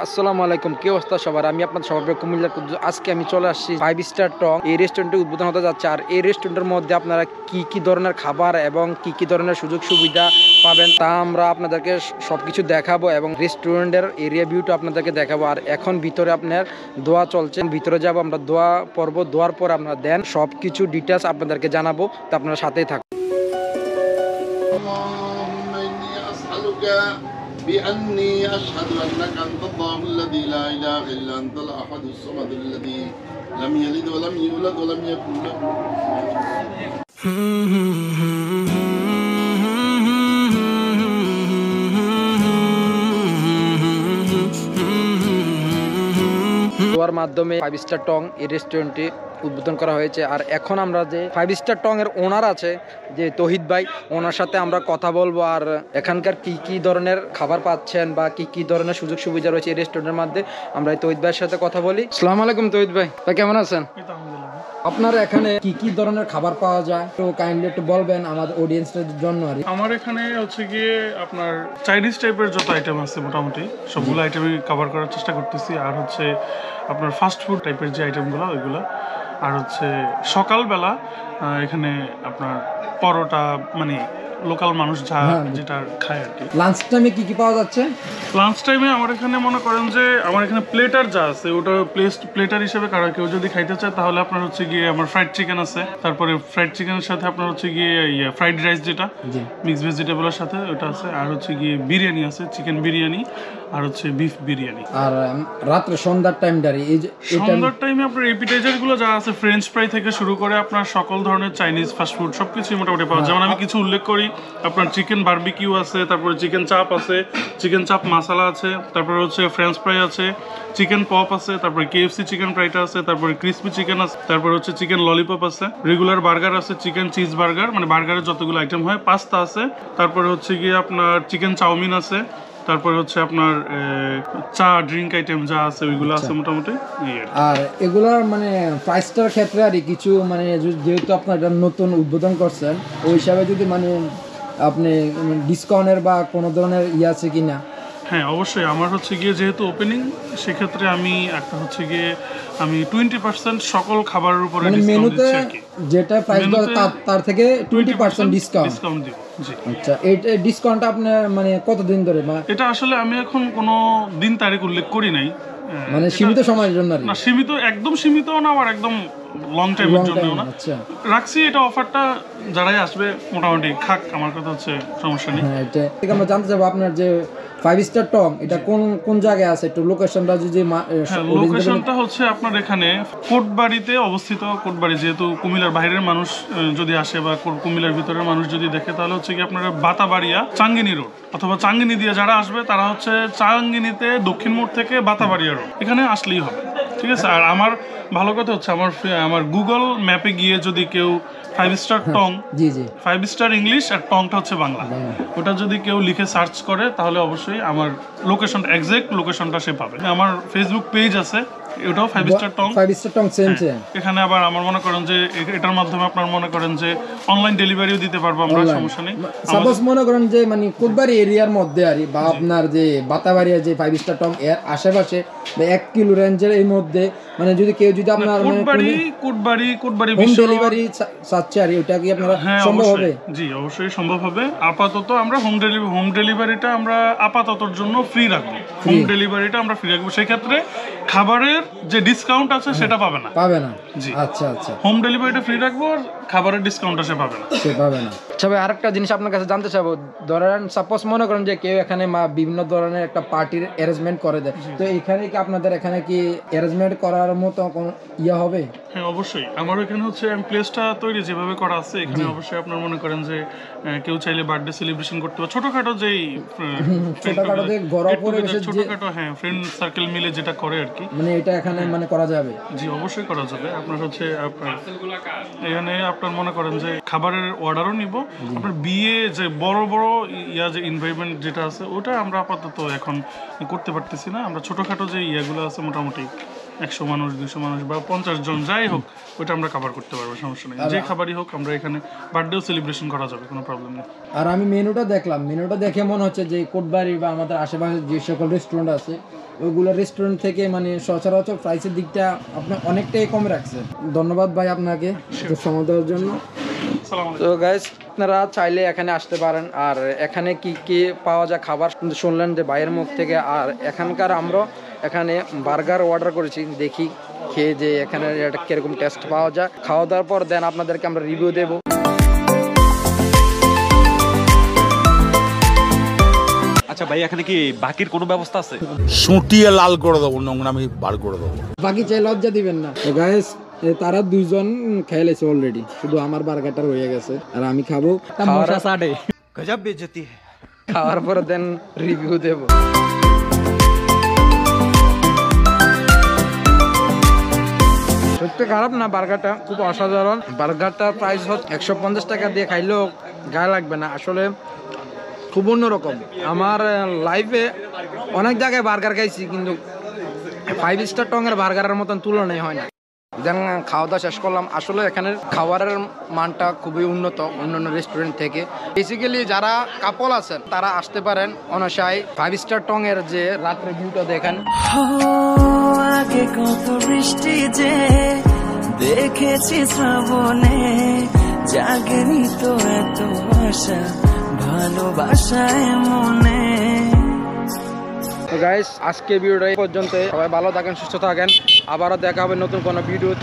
আসসালামু আলাইকুম, কি অবস্থা সবার? আমি আপনাদের সবার কুমিল্লার কুদ্দুস। আজকে আমি চলে আসছি 5 স্টার টং এই রেস্টুরেন্টে উদ্বোধন হতে যাচ্ছে। আর এই রেস্টুরেন্টের মধ্যে আপনারা কি কি ধরনের খাবার এবং কি কি ধরনের সুযোগ সুবিধা পাবেন তা আমরা আপনাদেরকে সবকিছু দেখাবো এবং রেস্টুরেন্টের এরিয়া ভিউটা আপনাদেরকে দেখাবো। আর এখন ভিতরে আপনার দোয়া চলছে, ভিতরে যাব আমরা, দোয়া পর্ব, দোয়ার পর আপনারা দেন সবকিছু ডিটেলস আপনাদেরকে জানাবো, তা আপনারা সাথেই থাকুন। بأني أشهد أنك أنت الله الذي لا إله إلا أنت الأحد الصمد الذي لم يلد ولم يولد ولم يكن له দোয়ার মাধ্যমে 5 স্টার টং এই রেস্টুরেন্টটি উদ্বোধন করা হয়েছে। আর এখন আমরা যে 5 স্টার টং এর ওনার আছে যে তৌহিদ ভাই, ওনার সাথে আমরা কথা বলবো। আর এখানকার কি কি ধরনের খাবার পাচ্ছেন বা কি কি ধরনের সুযোগ সুবিধা রয়েছে এই রেস্টুরেন্টের মধ্যে, আমরা এই তৌহিদ ভাইয়ের সাথে কথা বলি। আসসালামু আলাইকুম তৌহিদ ভাই, কেমন আছেন? আপনার এখানে কি কি ধরনের খাবার পাওয়া যায় তো কাইন্ডলি একটু বলবেন আমাদের অডিয়েন্সের জন্য। আর আমার এখানে হচ্ছে গিয়ে আপনার চাইনিজ টাইপের যত আইটেম আছে মোটামুটি সবগুলো আইটেমই কভার করার চেষ্টা করতেছি। আর হচ্ছে আপনার ফাস্ট ফুড টাইপের যে আইটেমগুলো ওইগুলো, আর হচ্ছে সকালবেলা এখানে আপনার পরোটা, মানে লোকাল মানুষ যেটা খায় আর কি। লাঞ্চ টাইমে কি কি পাওয়া যাচ্ছে? লাঞ্চ টাইমে আমার এখানে মনে করেন যে আমার এখানে প্লেটার যা আছে ওটা প্লেটার হিসেবে কারো কেউ যদি খাইতে চায় তাহলে আপনার হচ্ছে গিয়ে আমার ফ্রাইড চিকেন আছে, তারপরে ফ্রাইড চিকেনের সাথে আপনার হচ্ছে গিয়ে ফ্রাইড রাইস যেটা মিক্স ভেজিটেবলের সাথে ওটা আছে, আর হচ্ছে গিয়ে বিরিয়ানি আছে, চিকেন বিরিয়ানি, আর হচ্ছে বিফ বিরিয়ানি। আর রাত্রে সন্ধ্যার টাইমটারি সন্ধ্যার টাইমে আপনার এপিটাইজার গুলো যা আছে ফ্রেঞ্চ ফ্রাই থেকে শুরু করে আপনার সকল ধরনের চাইনিজ ফাস্ট ফুড সবকিছু মোটামুটি পাওয়া যায়। যেমন আমি কিছু উল্লেখ করি, আপনার চিকেন বারবিকিউ আছে, তারপরে চিকেন চাপ আছে, চিকেন চাপ মশলা আছে, তারপরে হচ্ছে ফ্রেঞ্চ ফ্রাই আছে, চিকেন পপ আছে, তারপরে কেএফসি চিকেন ফ্রাইটা আছে, তারপরে ক্রিসপি চিকেন আছে, তারপরে হচ্ছে চিকেন ললিপপ আছে, রেগুলার বার্গার আছে, চিকেন চিজ বার্গার মানে বার্গারের যতগুলো আইটেম হয়, পাস্তা আছে, তারপরে হচ্ছে গিয়ে আপনার চিকেন চাউমিন আছে, তারপরে হচ্ছে আপনার চা ড্রিঙ্ক আইটেম যা আছে ওইগুলো আছে মোটামুটি। আর এগুলোর মানে প্রাইসটার ক্ষেত্রে আর কিছু মানে যেহেতু আপনার এটা নতুন উদ্বোধন করছেন ওই হিসাবে যদি মানে আপনি ডিসকাউন্টের বা কোনো ধরনের আছে কি না? হ্যাঁ অবশ্যই, আমার হচ্ছে গিয়ে যেহেতু ওপেনিং সেক্ষেত্রে আমি একটা হচ্ছে গিয়ে আমি 20% সকল খাবারের উপরে ডিসকাউন্ট দিচ্ছি আর কি। যেটা প্রাইস তার থেকে 20% ডিসকাউন্ট দিব। জি আচ্ছা, এই ডিসকাউন্টটা আপনার মানে কতদিন ধরে? এটা আসলে আমি এখন কোনো দিন তারিখ উল্লেখ করি নাই, মানে সীমিত সময়ের জন্য না? সীমিত, একদম সীমিত না, আবার একদম লং টাইমের জন্য না। আচ্ছা, রাখছি এটা অফারটা, যারাই আসবে মোটামুটি খাক, আমার কথা হচ্ছে সমস্যা নেই। হ্যাঁ, এটা ঠিক। আমরা জানতে চাইবো আপনার যে 5 স্টার টং এটা কোন কোন জায়গায় আছে, একটু লোকেশনটা যদি। লোকেশনটা হচ্ছে আপনার এখানে কোটবাড়িতে অবস্থিত। কোটবাড়ি যেহেতু কুমিল্লার বাইরের মানুষ যদি আসে বা কুমিল্লার ভিতরের মানুষ যদি দেখে তাহলে হচ্ছে কি আপনারা বাতাবাড়িয়া চাঙ্গিনী রোড অথবা চাঙ্গিনী দিয়ে যারা আসবে তারা হচ্ছে চাঙ্গিনীতে দক্ষিণ মোড় থেকে বাতাবাড়িয়া রোড এখানে আসলেই হবে, ঠিক আছে। আর আমার ভালো কথা হচ্ছে আমার গুগল ম্যাপে গিয়ে যদি কেউ 5 স্টার টং, 5 স্টার ইংলিশ আর টংটা হচ্ছে বাংলা, ওটা যদি কেউ লিখে সার্চ করে তাহলে অবশ্যই আমার লোকেশন, এক্সাক্ট লোকেশনটা সে পাবে। আমার ফেসবুক পেজ আছে, এটাও 5 স্টার টং, 5 স্টার টং সেম। এখানে আবার আমার মনে করেন যে এটার মাধ্যমে আপনার মনে করেন যে অনলাইন ডেলিভারিও দিতে পারবো আমরা, সমস্যা নেই। সাপোজ মনে করেন যে মানে কোটবাড়ি এরিয়ার মধ্যে আর বা আপনার যে বাতাবাড়িয়া যে 5 স্টার টং এর আশেপাশে 1 কিলো রেঞ্জের এই মধ্যে মানে যদি কেউ যদি আপনার কোটবাড়ি হোম ডেলিভারি চাচ্ছে আর ওটা কি আপনারা সম্ভব হবে? জি অবশ্যই সম্ভব হবে। আপাতত আমরা হোম ডেলিভারিটা আমরা আপাততর জন্য ফ্রি রাখবো। হোম ডেলিভারিটা আমরা ফ্রি রাখবো, সেই ক্ষেত্রে খাবারের যে ডিসকাউন্ট আছে সেটা পাবে না। জি আচ্ছা, হোম ডেলিভারিটা ফ্রি রাখবো, আর খাবারের ডিসকাউন্টটা সে পাবে না। আচ্ছা ভাই, আরেকটা জিনিস আপনার কাছে জানতে চাবো, ধরেন সাপোজ মনে করেন যে কেউ এখানে বিভিন্ন ধরনের একটা পার্টির অ্যারেঞ্জমেন্ট করে দেয়, তো এখানে কি আপনাদের এখানে কি অ্যারেঞ্জমেন্ট করার মতো কোনো হবে? হ্যাঁ অবশ্যই, আমার এখানে হচ্ছে প্লেসটা তৈরি যেভাবে করা আছে এখানে অবশ্যই আপনার মনে করেন যে কেউ চাইলে বার্থডে সেলিব্রেশন করতে পারে, ছোটখাটো যেই ছোটখাটো হ্যাঁ ফ্রেন্ড সার্কেল মিলে যেটা করে আর কি, মানে এটা এখানে মানে করা যাবে। জি অবশ্যই করা যাবে। আপনার হচ্ছে এখানে আপনার মনে করেন যে খাবারের অর্ডারও নিব। আপনার বিয়ে যে বড় বড় যে এনভায়রনমেন্ট যেটা আছে ওটা আমরা আপাতত এখন করতে পারতেছি না। আমরা ছোটখাটো যে ইয়াগুলো আছে মোটামুটি 100 মানুষ 200 মানুষ বা 50 জন যাই হোক ওটা আমরা কভার করতে পারবো, সমস্যা নেই। যে খাবারই হোক আমরা এখানে বার্থডেও সেলিব্রেশন করা যাবে, কোনো প্রবলেম নেই। আর আমি মেনুটা দেখলাম, মেনুটা দেখে মনে হচ্ছে যে কোটবাড়ি বা আমাদের আশেপাশে যে সকল রেস্টুরেন্ট আছে ওইগুলো রেস্টুরেন্ট থেকে মানে সচরাচর প্রাইসের দিকটা আপনি অনেকটাই কম রাখছেন। ধন্যবাদ ভাই আপনাকে সময় দেওয়ার জন্য। তো গাইস আপনারা চাইলে এখানে আসতে পারেন। আর এখানে কি কি পাওয়া যায় খাবার শুনলেন যে ভাইয়ের মুখ থেকে। আর এখানকার আমরা এখানে বার্গার অর্ডার করেছি, দেখি খেয়ে যে এখানে এটা কিরকম টেস্ট পাওয়া যায়। খাওয়া দাওয়ার পর দেন আপনাদেরকে আমরা রিভিউ দেবো। আচ্ছা ভাই, এখানে কি বাকির কোনো ব্যবস্থা আছে? সুটিয়ে লাল করে দেবো, নোংরামি বার করে দেবো। বাকি চাই লজ্জা দিবেন না। তো গাইস তারা দুইজন খেয়ে লেছে অলরেডি, শুধু আমার বার্গারটা রয়ে গেছে আর আমি খাবো। গজব বেজতি। খাওয়ার পরে দেন রিভিউ দেবো। সত্যি খারাপ না, বার্গারটা খুব অসাধারণ। বার্গারটার প্রাইস হচ্ছে 150 টাকা দিয়ে খাইলেও গায়ে লাগবে না, আসলে খুব অন্যরকম। আমার লাইফে অনেক জায়গায় বার্গার খাইছি কিন্তু 5 স্টার টঙের বার্গারের মতন তুলনায় হয় না। দেন খাওয়া দাওয়া শেষ করলাম। আসলে এখানের খাবারের মানটা খুবই উন্নত অন্যান্য রেস্টুরেন্ট থেকে। বেসিক্যালি যারা কাপল আছেন তারা আসতে পারেন অনাশায় 5 স্টার টঙের যে রাত্রে ভিউটা দেখেন। আগে কত বৃষ্টি যে দেখেছি শ্রাবণে, জাগেনি তো এত আশা ভালোবাসায় মনে। তো গাইস আজকে ভিডিওটা এই পর্যন্ত। সবাই ভালো থাকেন, সুস্থ থাকেন। আবারও দেখা হবে নতুন কোনো ভিডিওতে।